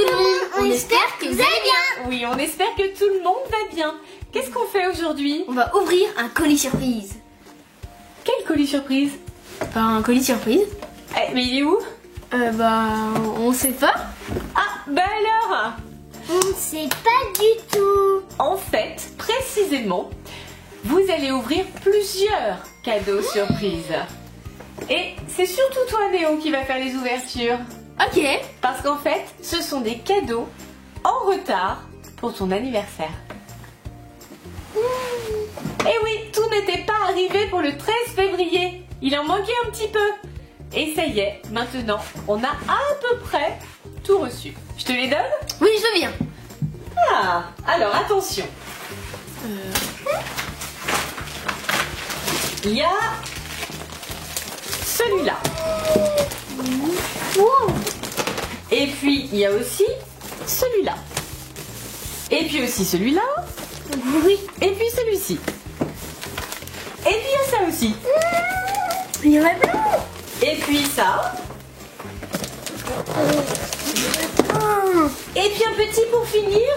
tout le monde, on espère que vous allez bien. Oui, on espère que tout le monde va bien. Qu'est-ce qu'on fait aujourd'hui? On va ouvrir un colis surprise. Quel colis surprise? Un colis surprise. Mais il est où? On sait pas. Ah, bah alors? On ne sait pas du tout. En fait, précisément, vous allez ouvrir plusieurs cadeaux surprises. Et c'est surtout toi, Néo, qui va faire les ouvertures. Ok. Parce qu'en fait, ce sont des cadeaux en retard pour ton anniversaire. Et oui, tout n'était pas arrivé pour le 13 février. Il en manquait un petit peu. Et ça y est, maintenant, on a à peu près tout reçu. Je te les donne? Oui, je veux bien. Ah, alors attention. Il y a celui-là. Wow. Et puis, il y a aussi celui-là. Et puis aussi celui-là. Oui. Et puis celui-ci. Et puis il y a ça aussi. Il y en a plein. Et puis ça. Et puis un petit pour finir.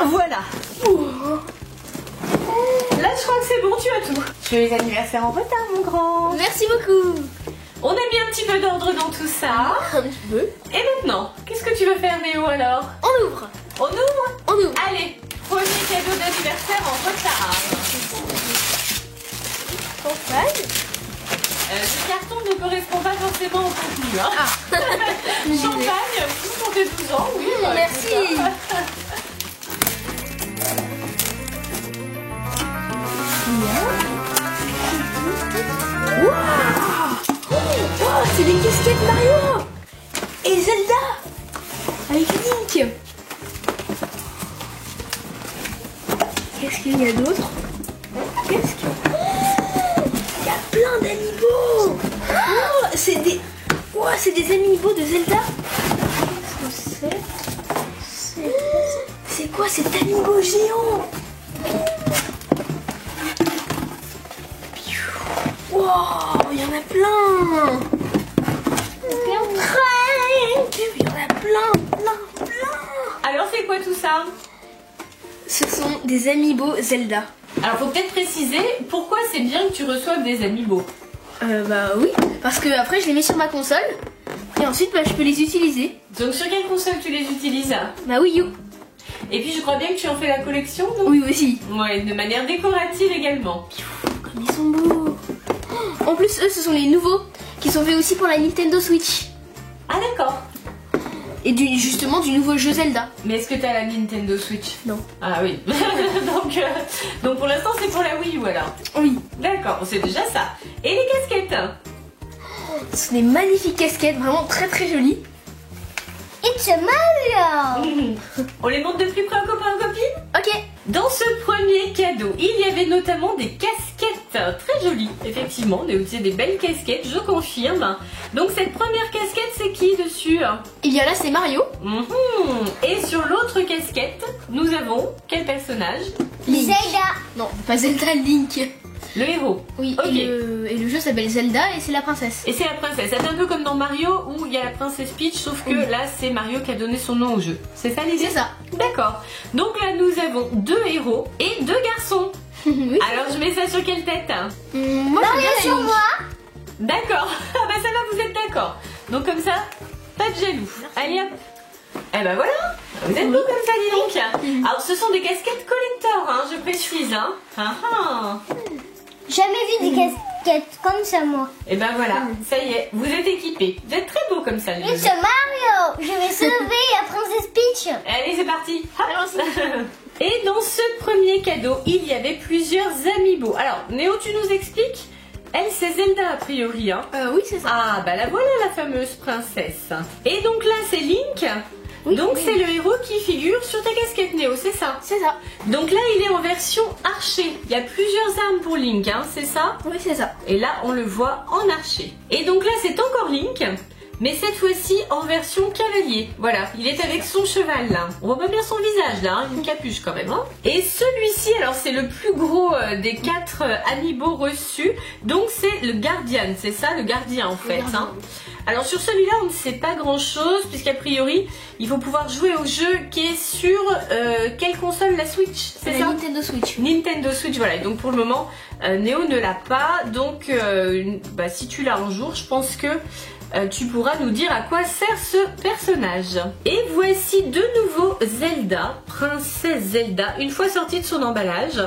Voilà. Là, je crois que c'est bon, tu as tout. Joyeux anniversaire en retard, mon grand. Merci beaucoup. On a mis un petit peu d'ordre dans tout ça. Un petit peu. Et maintenant, qu'est-ce que tu veux faire, Néo, alors? On ouvre. On ouvre? On ouvre. Allez, premier cadeau d'anniversaire en retard. Champagne. Le carton ne correspond pas forcément au contenu. Hein. Champagne, vous comptez 12 ans, oui. Merci. Oh, c'est des casquettes Mario et Zelda avec Link. Qu'est-ce qu'il y a d'autre? Il y a plein d'amiibo. Oh, c'est des amiibo de Zelda. Qu'est-ce que c'est? C'est quoi cet amiibo géant? Wow, il y en a plein. Il y en a plein. Alors, c'est quoi tout ça? Ce sont des amiibo Zelda. Alors, faut peut-être préciser pourquoi c'est bien que tu reçoives des amiibo. Oui, parce que après je les mets sur ma console et ensuite je peux les utiliser. Donc, sur quelle console tu les utilises? Bah Wii U. Et puis, je crois bien que tu en fais la collection, non? Oui aussi. Ouais, de manière décorative également. Comme ils sont beaux. En plus, eux, ce sont les nouveaux qui sont faits aussi pour la Nintendo Switch. Ah, d'accord. Et justement du nouveau jeu Zelda. Mais est-ce que tu as la Nintendo Switch? Non. Ah oui. donc pour l'instant, c'est pour la Wii U alors? Oui. D'accord, c'est déjà ça. Et les casquettes? Ce sont des magnifiques casquettes, vraiment très très jolies. It's a Mario. On les montre de plus près aux copains et aux copines? Ok. Dans ce premier cadeau, il y avait notamment des casquettes très jolies. Effectivement, des belles casquettes, je confirme. Donc cette première casquette, c'est qui dessus? Il y a là, c'est Mario. Et sur l'autre casquette, nous avons quel personnage? Link. Zelda. Non, pas Zelda, Link. Le héros. Oui, Ok. et le jeu s'appelle Zelda et c'est la princesse. Et c'est la princesse. C'est un peu comme dans Mario où il y a la princesse Peach, sauf que là c'est Mario qui a donné son nom au jeu. C'est ça l'idée? C'est ça. D'accord. Donc là nous avons 2 héros et 2 garçons. Oui. Alors je mets ça sur quelle tête? Moi, Mario j'aime bien sur Link. moi. D'accord. Ah bah ça va, vous êtes d'accord. Donc comme ça, pas de jaloux. Allez hop. Eh ben voilà. Vous êtes beaux comme ça, dis donc. Alors ce sont des casquettes collector, hein, je précise. Hein. Ah, ah. Jamais vu des casquettes comme ça, moi. Et ben voilà, ça y est, vous êtes équipés. Vous êtes très beaux comme ça, les It's deux. a Mario. Je vais sauver la princesse Peach. Allez, c'est parti. Et dans ce premier cadeau, il y avait plusieurs amiibo. Alors, Néo, tu nous expliques? Elle, c'est Zelda a priori, hein? Oui, c'est ça. Ah, bah la voilà la fameuse princesse. Et donc là, c'est Link. Oui, Donc oui. c'est le héros qui figure sur ta casquette, Néo, c'est ça? C'est ça. Donc là, il est en version archer. Il y a plusieurs armes pour Link, hein, c'est ça? Oui, c'est ça. Et là, on le voit en archer. Et donc là, c'est encore Link. mais cette fois-ci en version cavalier. Voilà, il est avec son cheval là. On voit pas bien son visage là, hein, une capuche quand même. Hein. Et celui-ci, alors c'est le plus gros des 4 amiibo reçus. Donc c'est le Guardian, c'est ça, le gardien en fait. Hein. Alors sur celui-là, on ne sait pas grand-chose, puisqu'a priori, il faut pouvoir jouer au jeu qui est sur quelle console? La Switch, c'est ça? Nintendo Switch. Nintendo Switch, voilà. Et donc pour le moment, Néo ne l'a pas. Donc bah, si tu l'as un jour, je pense que tu pourras nous dire à quoi sert ce personnage. Et voici de nouveau Zelda, Princesse Zelda, une fois sortie de son emballage.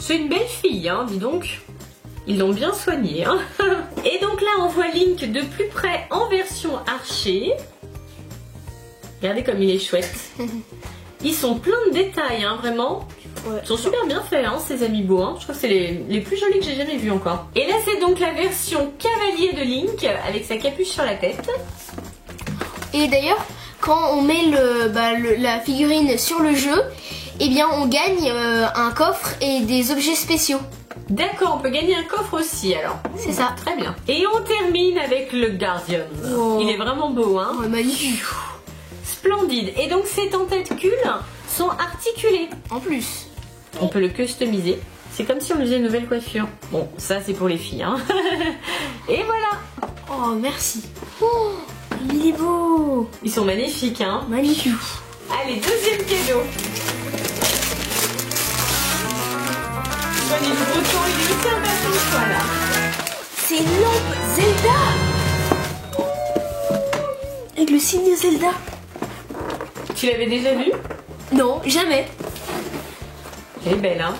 C'est une belle fille, hein, dis donc. Ils l'ont bien soigné. Hein. Et donc là, on voit Link de plus près en version archer. Regardez comme il est chouette. Ils sont pleins de détails, hein, vraiment. Ils sont super bien faits, hein, ces amiibo. Hein. Je crois que c'est les plus jolis que j'ai jamais vus encore. Et là, c'est donc la version cavalier de Link, avec sa capuche sur la tête. Et d'ailleurs, quand on met la figurine sur le jeu, eh bien on gagne un coffre et des objets spéciaux. D'accord, on peut gagner un coffre aussi alors. C'est ça. Très bien. Et on termine avec le Guardian. Oh. Il est vraiment beau, hein. Oh, magnifique. Splendide. Et donc ces tentacules sont articulés. En plus. On peut le customiser. C'est comme si on faisait une nouvelle coiffure. Bon, ça c'est pour les filles, hein. Et voilà. Oh, merci. Oh, il est beau. Ils sont magnifiques, hein. Magnifique. Allez, deuxième cadeau. Prenez le breton, il est aussi en version de choix là. C'est une lampe Zelda. Avec le signe Zelda. Tu l'avais déjà vu? Non, jamais. Elle est belle, hein.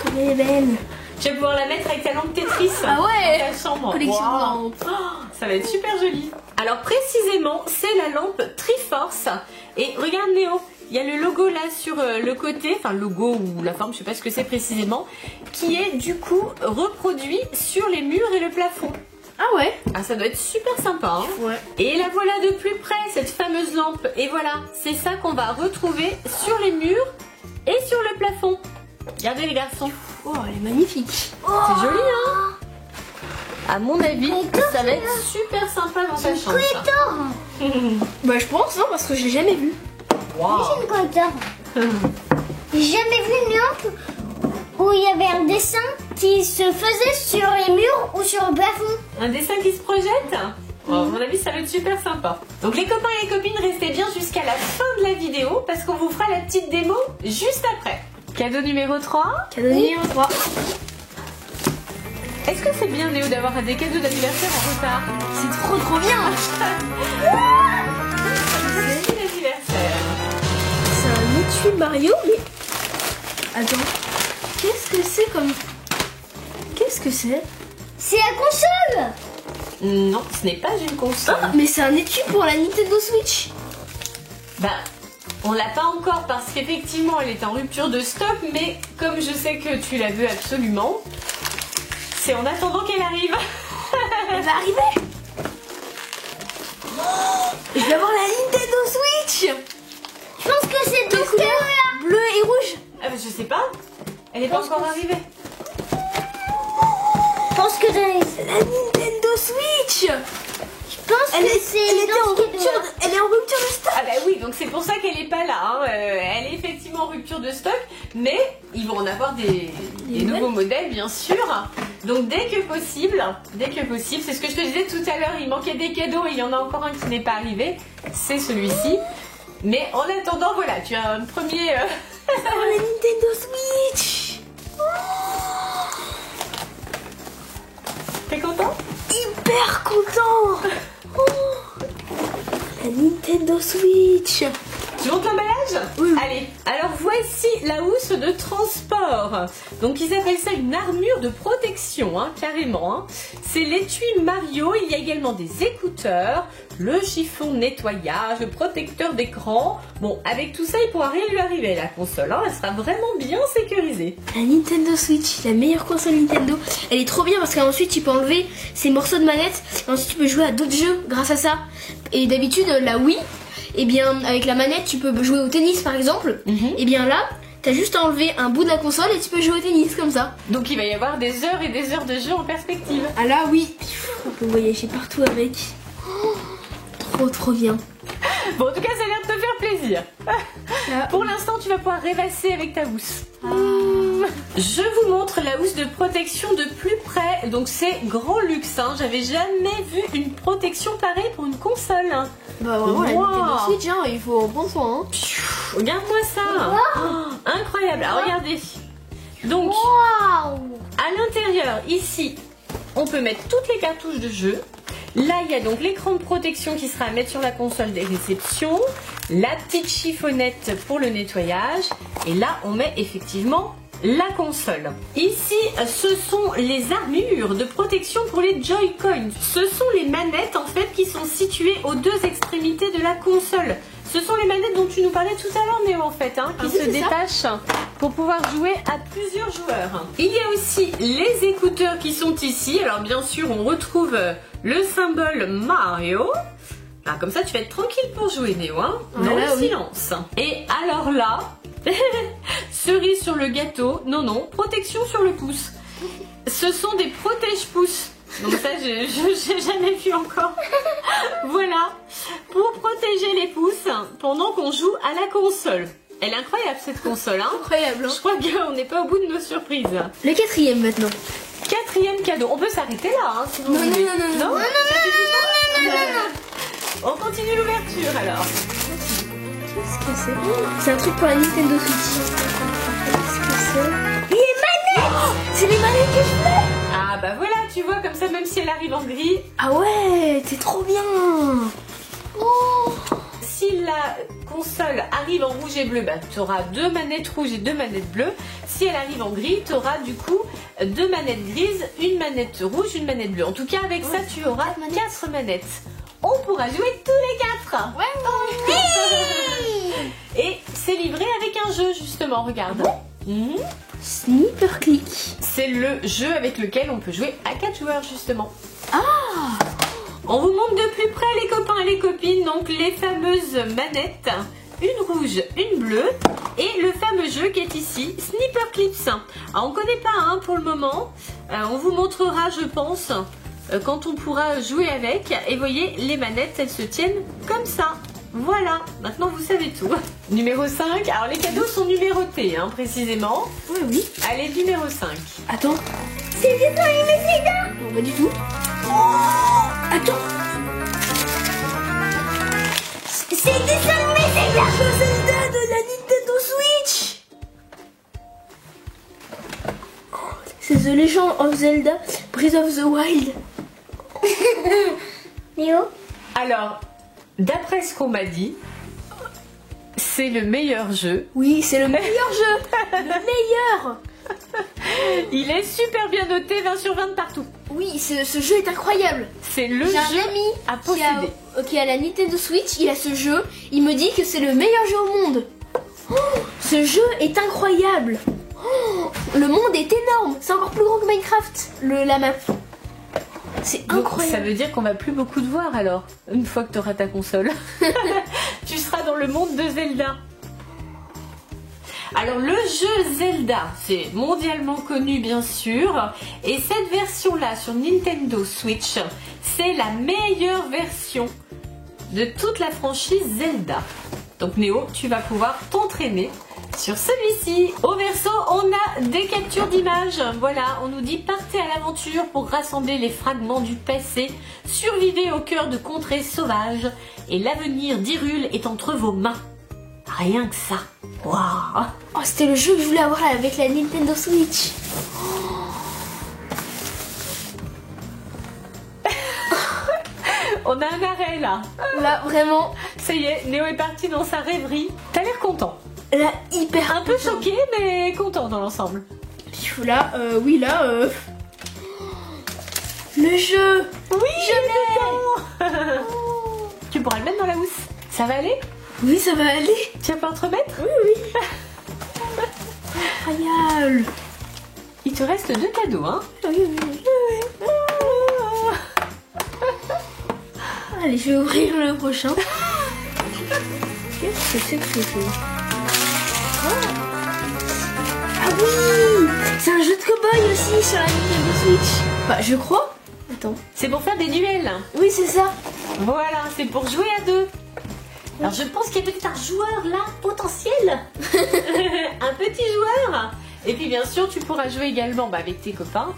Comme elle est belle. Tu vas pouvoir la mettre avec ta lampe Tetris. Ah ouais. Dans ta chambre. Collection Wow. de lampes. Oh, ça va être super joli. Alors précisément, c'est la lampe Triforce. Et regarde Néo, il y a le logo là sur le côté, enfin le logo ou la forme, je sais pas ce que c'est précisément, qui est du coup reproduit sur les murs et le plafond. Ah ouais. Ah, ça doit être super sympa, hein. Ouais. Et la voilà de plus près, cette fameuse lampe. Et voilà, c'est ça qu'on va retrouver sur les murs et sur le plafond. Regardez les garçons. Oh, elle est magnifique. C'est joli, hein. À mon avis, ça va être super sympa dans ta chambre. Ça. Bah je pense, hein, parce que je l'ai jamais vu. Wow. J'ai une collector. J'ai jamais vu une lampe où il y avait un dessin qui se faisait sur les murs ou sur le plafond. Un dessin qui se projette. Bon, à mon avis, ça va être super sympa. Donc les copains et les copines, restez bien jusqu'à la fin de la vidéo parce qu'on vous fera la petite démo juste après. Cadeau numéro 3. Cadeau numéro 3. Est-ce que c'est bien, Néo, d'avoir des cadeaux d'anniversaire en retard? C'est trop bien. C'est l'anniversaire. C'est un étui Mario, mais... Attends. Qu'est-ce que c'est comme... Qu'est-ce que c'est? C'est la console. Non, ce n'est pas une console. Ah, mais c'est un étui pour la Nintendo Switch. Bah, on l'a pas encore parce qu'effectivement elle est en rupture de stock, mais comme je sais que tu la veux absolument, c'est en attendant qu'elle arrive. Elle va arriver. Je vais avoir la Nintendo Switch. Je pense que c'est deux couleurs couleurs. Bleu et rouge. Ah bah je sais pas, elle est pas encore arrivée. Je pense que La Nintendo Switch. Je pense que c'est elle est en rupture de stock. Ah bah oui, donc c'est pour ça qu'elle est pas là, hein. Elle est effectivement en rupture de stock, mais ils vont en avoir des nouveaux modèles bien sûr. Donc dès que possible, c'est ce que je te disais tout à l'heure, il manquait des cadeaux et il y en a encore un qui n'est pas arrivé, c'est celui-ci. Mais en attendant, voilà, tu as un premier... Oh, la Nintendo Switch. T'es content? Hyper content. Oh, la Nintendo Switch. Tu montes l'emballage? Oui. Allez, alors voici la housse de transport. Donc ils appellent ça une armure de protection, hein, carrément. Hein. C'est l'étui Mario, il y a également des écouteurs, le chiffon nettoyage, le protecteur d'écran. Bon, avec tout ça, il pourra rien lui arriver la console, hein. Elle sera vraiment bien sécurisée. La Nintendo Switch, la meilleure console Nintendo. Elle est trop bien parce qu'ensuite tu peux enlever ces morceaux de manette et ensuite tu peux jouer à d'autres jeux grâce à ça. Et d'habitude la Wii, et bien avec la manette tu peux jouer au tennis par exemple. Et bien là, t'as juste à enlever un bout de la console et tu peux jouer au tennis comme ça. Donc il va y avoir des heures et des heures de jeu en perspective. Ah là oui, on peut voyager partout avec. Oh, trop bien. Bon, en tout cas, ça a l'air de te faire plaisir. Là. Pour l'instant, tu vas pouvoir rêvasser avec ta housse. Je vous montre la housse de protection de plus près. Donc, c'est grand luxe. Hein. J'avais jamais vu une protection pareille pour une console. Bah vraiment, la Wow. Nintendo Switch, hein, il faut en prendre soin. Hein. Regarde-moi ça. Oh, incroyable. Alors, regardez. Donc, Waouh! à l'intérieur, ici, on peut mettre toutes les cartouches de jeu. Là, il y a donc l'écran de protection qui sera à mettre sur la console des réceptions, la petite chiffonnette pour le nettoyage, et là, on met effectivement la console. Ici, ce sont les armures de protection pour les Joy-Con. Ce sont les manettes, en fait, qui sont situées aux deux extrémités de la console. Ce sont les manettes dont tu nous parlais tout à l'heure, Néo, en fait, hein, qui Ah oui, se c'est ça. détachent pour pouvoir jouer à plusieurs joueurs. Il y a aussi les écouteurs qui sont ici. Alors, bien sûr, on retrouve le symbole Mario. Ah, comme ça, tu vas être tranquille pour jouer, Néo, hein, dans Voilà, le oui. silence. Et alors là, cerise sur le gâteau, non, protection sur le pouce. Ce sont des protège-pouces. Donc ça, j'ai jamais vu encore. Voilà, pour protéger les pouces pendant qu'on joue à la console. Elle est incroyable cette console, hein. Incroyable. Hein. Je crois qu'on n'est pas au bout de nos surprises. Le quatrième maintenant. Quatrième cadeau. On peut s'arrêter là, hein, si vous Non, voulez. non, non, non, On continue l'ouverture alors. Qu'est-ce que c'est? C'est un truc pour la Nintendo Switch. Qu'est-ce que c'est? Les manettes! C'est les manettes que je voulais! Ah bah voilà, tu vois, comme ça, même si elle arrive en gris, Ah ouais, c'est trop bien! Oh! si la console arrive en rouge et bleu, bah, tu auras 2 manettes rouges et 2 manettes bleues. Si elle arrive en gris, tu auras du coup 2 manettes grises, une manette rouge, une manette bleue. En tout cas, avec ça, tu auras 4 manettes. On pourra jouer tous les 4. Et c'est livré avec un jeu, justement, regarde. Mhm. Sniper Click. C'est le jeu avec lequel on peut jouer à 4 joueurs, justement. Ah! On vous montre de plus près, les copains et les copines, donc les fameuses manettes. Une rouge, une bleue, et le fameux jeu qui est ici, Sniper Clips. Alors, on ne connaît pas hein, pour le moment. On vous montrera, je pense, quand on pourra jouer avec. Et voyez, les manettes, elles se tiennent comme ça. Voilà, maintenant vous savez tout. Numéro 5, alors les cadeaux sont numérotés, hein, précisément. Oui, oui. Allez, numéro 5. Attends. C'est des animés Sega! Non, pas du tout. Attends. C'est des animés Sega! Zelda de la Nintendo Switch. C'est The Legend of Zelda Breath of the Wild. Néo? Alors, d'après ce qu'on m'a dit, c'est le meilleur jeu. Oui, c'est le meilleur jeu. Le meilleur. Il est super bien noté, 20 sur 20 partout. Oui, ce jeu est incroyable. C'est le J'ai jeu un ami à qui a, posséder. qui a la Nintendo Switch, il a ce jeu, il me dit que c'est le meilleur jeu au monde. Oh, ce jeu est incroyable. Oh, le monde est énorme, c'est encore plus grand que Minecraft, la map. C'est Donc, incroyable. ça veut dire qu'on va plus beaucoup te voir alors, une fois que tu auras ta console. Tu seras dans le monde de Zelda. Alors le jeu Zelda, c'est mondialement connu bien sûr, et cette version-là sur Nintendo Switch, c'est la meilleure version de toute la franchise Zelda. Donc Néo, tu vas pouvoir t'entraîner sur celui-ci. Au verso, on a des captures d'images. Voilà, on nous dit partez à l'aventure pour rassembler les fragments du passé, survivez au cœur de contrées sauvages, et l'avenir d'Hyrule est entre vos mains. Rien que ça. Waouh! Oh, c'était le jeu que je voulais avoir avec la Nintendo Switch. On a un arrêt là. Là, vraiment, Ça y est, Néo est parti dans sa rêverie. T'as l'air content. là, hyper Un peu choqué, mais content dans l'ensemble. Là, oui, là, le jeu. Oui, je l'ai. Tu pourras le mettre dans la housse. Ça va aller? Oui, ça va aller. Tu vas pas te remettre? Oui, oui. Incroyable. Il te reste 2 cadeaux, hein? Oui, oui. Allez, je vais ouvrir le prochain. Qu'est-ce que c'est que ce jeu? Ah oui! C'est un jeu de cow-boy aussi sur la Nintendo Switch. Bah, je crois. temps. C'est pour faire des duels. Oui, c'est ça. Voilà, c'est pour jouer à deux. Alors je pense qu'il y a peut-être un joueur là, potentiel. Un petit joueur. Et puis bien sûr, tu pourras jouer également avec tes copains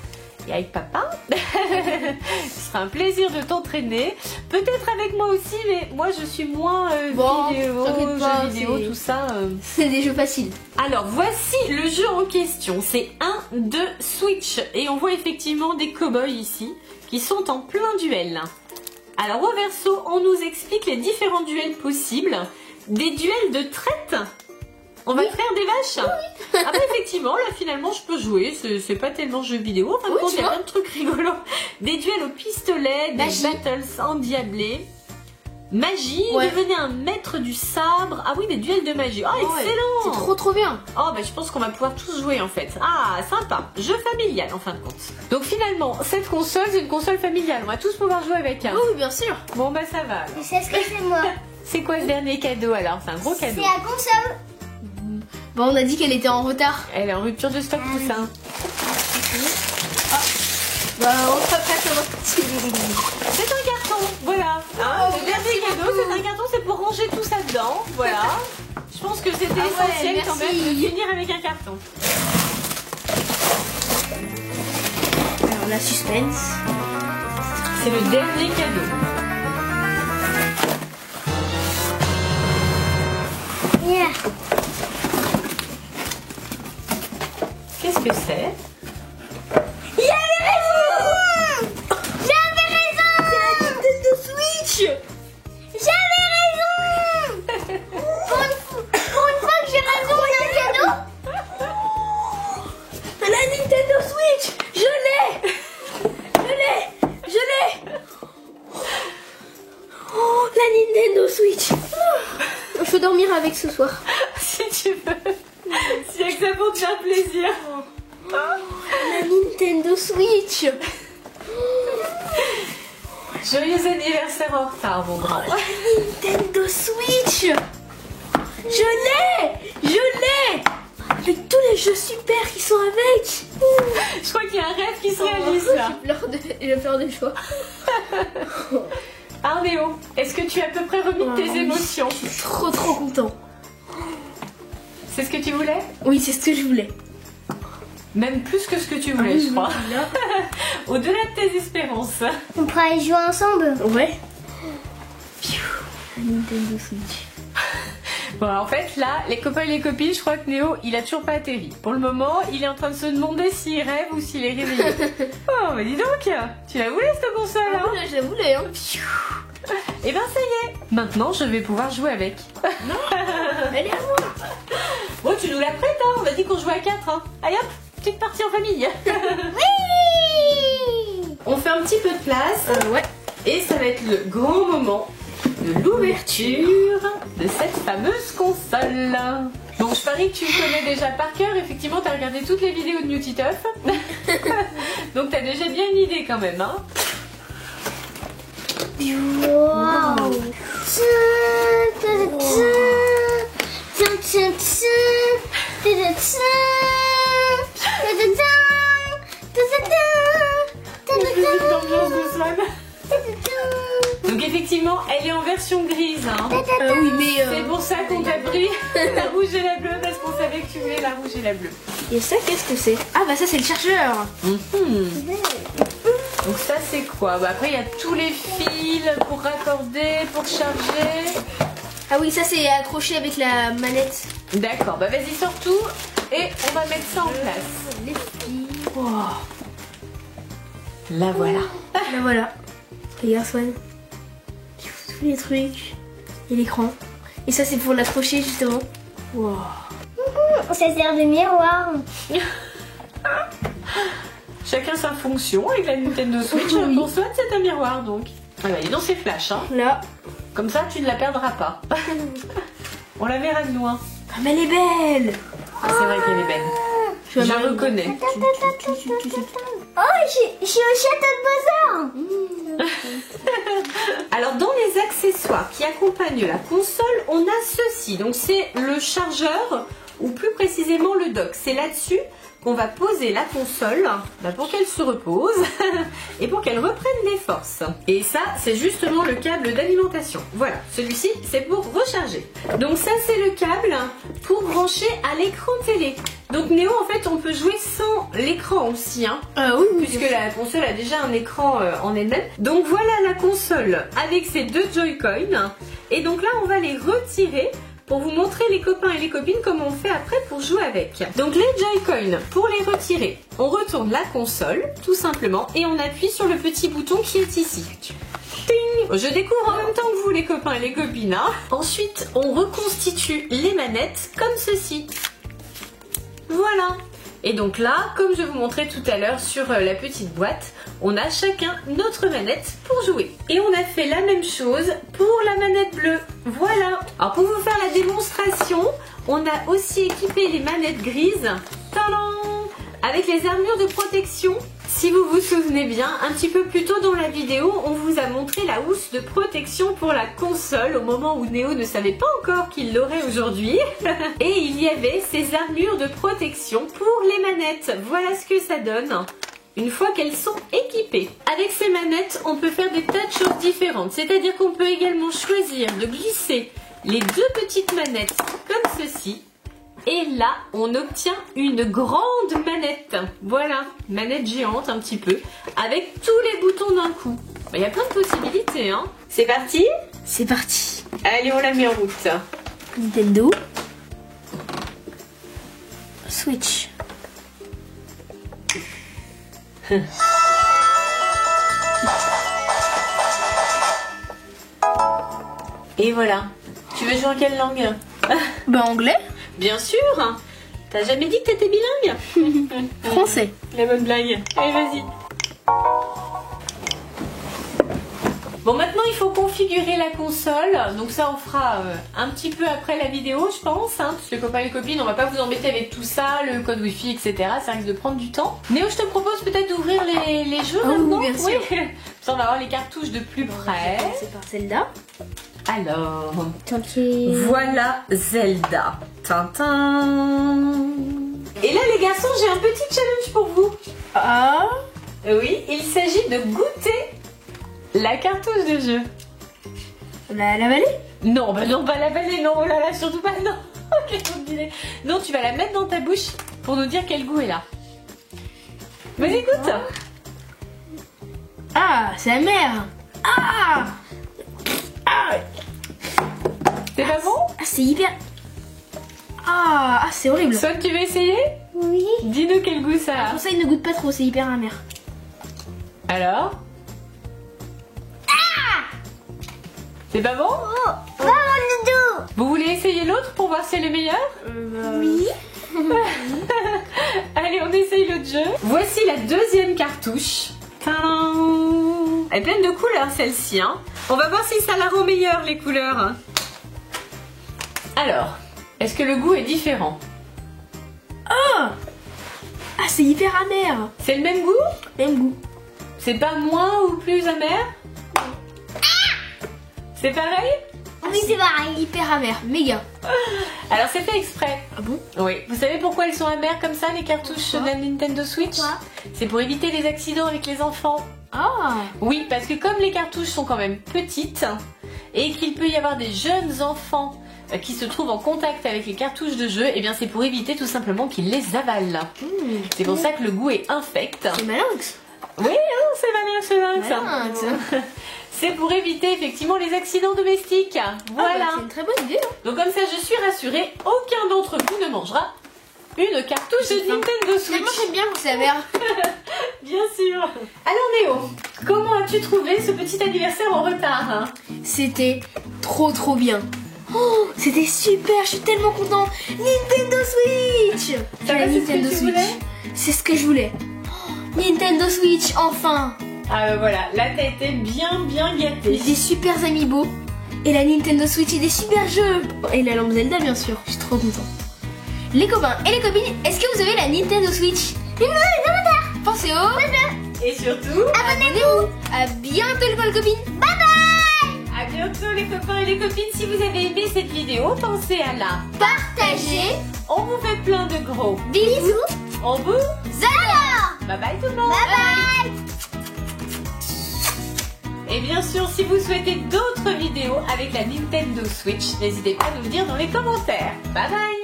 et avec papa. Ce sera un plaisir de t'entraîner. Peut-être avec moi aussi, mais moi je suis moins vidéo, t'inquiète pas, jeux vidéo, tout ça. C'est des jeux faciles. Alors voici le jeu en question. C'est un de Switch. Et on voit effectivement des cow-boys ici qui sont en plein duel. Alors au verso, on nous explique les différents duels possibles. Des duels de traite. On va faire des vaches. Ah bah effectivement, là finalement je peux jouer. C'est pas tellement jeu vidéo. En fin de compte, il y a plein de trucs rigolos. Des duels au pistolet, des battles endiablés. Magie, devenez un maître du sabre. Ah oui, des duels de magie. Oh, excellent. C'est trop bien. Oh, bah je pense qu'on va pouvoir tous jouer en fait. Ah, sympa. Jeu familial en fin de compte. Donc finalement, cette console, c'est une console familiale. On va tous pouvoir jouer avec. Hein. Oui, bien sûr. Bon, bah ça va. Je sais ce que c'est moi. C'est quoi ce dernier cadeau alors? C'est un gros cadeau. C'est la console. Bon, on a dit qu'elle était en retard. Elle est en rupture de stock, tout ça. Bah, on fera pas ça. C'est un carton, voilà. Hein, le dernier cadeau, c'est un carton, c'est pour ranger tout ça dedans. Voilà. Je pense que c'était essentiel quand même de finir avec un carton. Alors, la suspense. C'est le dernier cadeau. Yeah. Qu'est-ce que c'est? J'avais raison. C'est la Nintendo Switch. J'avais raison. Pour une fois que j'ai raison, on a un cadeau. La Nintendo Switch. Je l'ai. Oh, la Nintendo Switch. Je peux dormir avec ce soir. Si tu veux. Si avec ça pour te faire plaisir. La Nintendo Switch. Joyeux anniversaire en retard, mon grand. Nintendo Switch. Je l'ai. Avec tous les jeux super qui sont avec. Je crois qu'il y a un rêve qui se réalise là. J'ai peur des choix. Arnéo, est-ce que tu as à peu près remis tes émotions? Je suis trop content. C'est ce que tu voulais? Oui, c'est ce que je voulais. Même plus que ce que tu voulais, je crois. Au-delà de tes espérances. On pourra y jouer ensemble. Ouais. La Nintendo Switch. Bon, en fait, là, les copains et les copines, je crois que Néo, il a toujours pas atterri. Pour le moment, il est en train de se demander s'il rêve ou s'il est réveillé. Oh, mais dis donc, tu la voulais cette console, hein? Ah, je la voulais, hein. Et ben, ça y est. Maintenant, je vais pouvoir jouer avec. Non, elle est à moi. Bon, tu nous la prêtes, hein? On a dit qu'on jouait à 4, hein? Allez hop, petite partie en famille. Oui. On fait un petit peu de place. Ouais. Et ça va être le grand moment de l'ouverture de cette fameuse console. Donc je parie que tu le connais déjà par cœur. Effectivement, tu as regardé toutes les vidéos de New Titeuf. Donc tu as déjà bien une idée quand même. Hein. Wow. L'ambiance de Swan. Donc effectivement, elle est en version grise. Hein. Oui, mais... C'est pour ça qu'on t'a pris la rouge et la bleue, parce qu'on savait que tu voulais la rouge et la bleue. Et ça, qu'est-ce que c'est? Ah bah ça, c'est le chargeur. Donc ça, c'est quoi? Bah, après, il y a tous les fils pour raccorder, pour charger. Ah oui, ça, c'est accroché avec la manette. D'accord, bah vas-y, sors tout et on va mettre ça en place. Les fils. Oh. La voilà. Là, voilà. Regarde, Swan. Tous les trucs. Et l'écran. Et ça, c'est pour l'accrocher, justement. Wow. Ça sert de miroir. Chacun sa fonction avec la Nintendo Switch. Oui. Pour Swan, c'est un miroir, donc. Ah bah, dis donc, c'est flash, hein. Là. Comme ça, tu ne la perdras pas. On la verra de loin. Ah, mais elle est belle. Ah, c'est vrai qu'elle est belle. Je la reconnais. Oh, je suis au château de Bowser. Alors dans les accessoires qui accompagnent la console, on a ceci. Donc c'est le chargeur ou plus précisément le dock. C'est là-dessus qu'on va poser la console pour qu'elle se repose et pour qu'elle reprenne les forces. Et ça, c'est justement le câble d'alimentation. Voilà, celui-ci, c'est pour recharger. Donc ça, c'est le câble pour brancher à l'écran télé. Donc Néo, en fait, on peut jouer sans l'écran aussi, hein, Oui, puisque la console a déjà un écran en elle-même. Donc voilà la console avec ses 2 Joy-Con. Et donc là, on va les retirer pour vous montrer les copains et les copines comment on fait après pour jouer avec. Donc les Joy-Con, pour les retirer, on retourne la console, tout simplement, et on appuie sur le petit bouton qui est ici. Ting! Je découvre en même temps que vous les copains et les copines, hein. Ensuite, on reconstitue les manettes comme ceci. Voilà. Et donc là, comme je vous montrais tout à l'heure sur la petite boîte, on a chacun notre manette pour jouer. Et on a fait la même chose pour la manette bleue. Voilà. Alors pour vous faire la démonstration, on a aussi équipé les manettes grises. Tadam! Avec les armures de protection. Si vous vous souvenez bien, un petit peu plus tôt dans la vidéo, on vous a montré la housse de protection pour la console au moment où Néo ne savait pas encore qu'il l'aurait aujourd'hui. Et il y avait ces armures de protection pour les manettes. Voilà ce que ça donne une fois qu'elles sont équipées. Avec ces manettes, on peut faire des tas de choses différentes. C'est-à-dire qu'on peut également choisir de glisser les 2 petites manettes comme ceci. Et là, on obtient une grande manette. Voilà, manette géante un petit peu, avec tous les boutons d'un coup. Il y a plein de possibilités, hein. C'est parti? C'est parti. Allez, on la met en route. Nintendo. Switch. Et voilà. Tu veux jouer en quelle langue? Anglais. Bien sûr. T'as jamais dit que t'étais bilingue? Français. La bonne blague. Allez, vas-y. Bon, maintenant il faut configurer la console. Donc ça, on fera un petit peu après la vidéo, je pense, hein, parce que les copains et les copines, on va pas vous embêter avec tout ça, le code wifi, etc. Ça risque de prendre du temps. Néo, je te propose peut-être d'ouvrir les jeux maintenant. Oui, bien sûr. Oui. Ça, on va voir les cartouches de plus près. C'est par Zelda. Alors, Tranquille. voilà Zelda. Tintin. Et là, les garçons, j'ai un petit challenge pour vous. Ah. Oui, il s'agit de goûter la cartouche de jeu. La vallée. Non, bah non, pas l'avaler, non, oh là là, surtout pas, non. Quelle bonne idée. Non, tu vas la mettre dans ta bouche pour nous dire quel goût elle a. Vas-y, écoute. Ah, c'est amer. Ah. C'est pas bon? Ah, c'est hyper. Ah, c'est horrible. Soit tu veux essayer? Oui. Dis-nous quel goût ça a. Pour ça, il ne goûte pas trop, c'est hyper amer. Alors? C'est pas bon? Oh, maman doudou. Vous voulez essayer l'autre pour voir si elle est meilleure? Oui. Allez, on essaye l'autre jeu. Voici la deuxième cartouche. Tadam! Elle est pleine de couleurs celle-ci, hein. On va voir si ça la rend meilleure les couleurs. Alors, est-ce que le goût est différent? Ah, c'est hyper amer. C'est le même goût? Même goût. C'est pas moins ou plus amer? C'est pareil? Oui, c'est pareil. Hyper amer, méga. Alors c'est fait exprès. Ah bon? Oui. Vous savez pourquoi elles sont amères comme ça, les cartouches de la Nintendo Switch? Pourquoi? C'est pour éviter les accidents avec les enfants. Ah. Oui, parce que comme les cartouches sont quand même petites et qu'il peut y avoir des jeunes enfants qui se trouvent en contact avec les cartouches de jeu, et bien c'est pour éviter tout simplement qu'ils les avalent. C'est pour ça que le goût est infect. C'est malinx. Oui, hein, c'est malin, Malinx. C'est pour éviter effectivement les accidents domestiques. Voilà. C'est une très bonne idée. Donc comme ça, je suis rassurée, aucun d'entre vous ne mangera une cartouche de Nintendo Switch. Moi j'aime bien quand c'est amer. Bien sûr. Alors Néo, comment as-tu trouvé ce petit anniversaire en retard, hein? C'était trop bien. Oh, c'était super, je suis tellement content. Nintendo Switch. Ça va, La c'est ce que Nintendo tu Switch. voulais? C'est ce que je voulais. Oh, Nintendo Switch, enfin. Ah voilà, là t'as été bien gâtée. Des super amiibo. Et la Nintendo Switch et des super jeux. Et la lampe Zelda bien sûr, je suis trop contente. Les copains et les copines, est-ce que vous avez la Nintendo Switch? Pensez au... Et surtout, Abonnez-vous. À bientôt les copines. Bye bye. à bientôt les copains et les copines. Si vous avez aimé cette vidéo, pensez à la Partagez. On vous fait plein de gros Bisous. On vous Zala. bye bye tout le monde. Bye bye. Et bien sûr, si vous souhaitez d'autres vidéos avec la Nintendo Switch, n'hésitez pas à nous le dire dans les commentaires. Bye bye.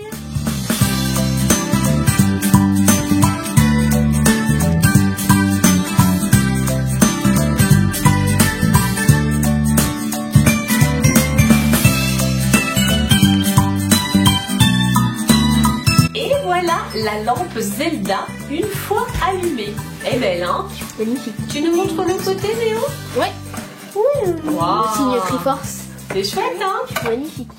Voilà la lampe Zelda une fois allumée. Elle est belle, hein? Magnifique. Tu nous montres l'autre côté, Léo? Ouais. Wow. Signe Triforce. C'est chouette, hein? Magnifique.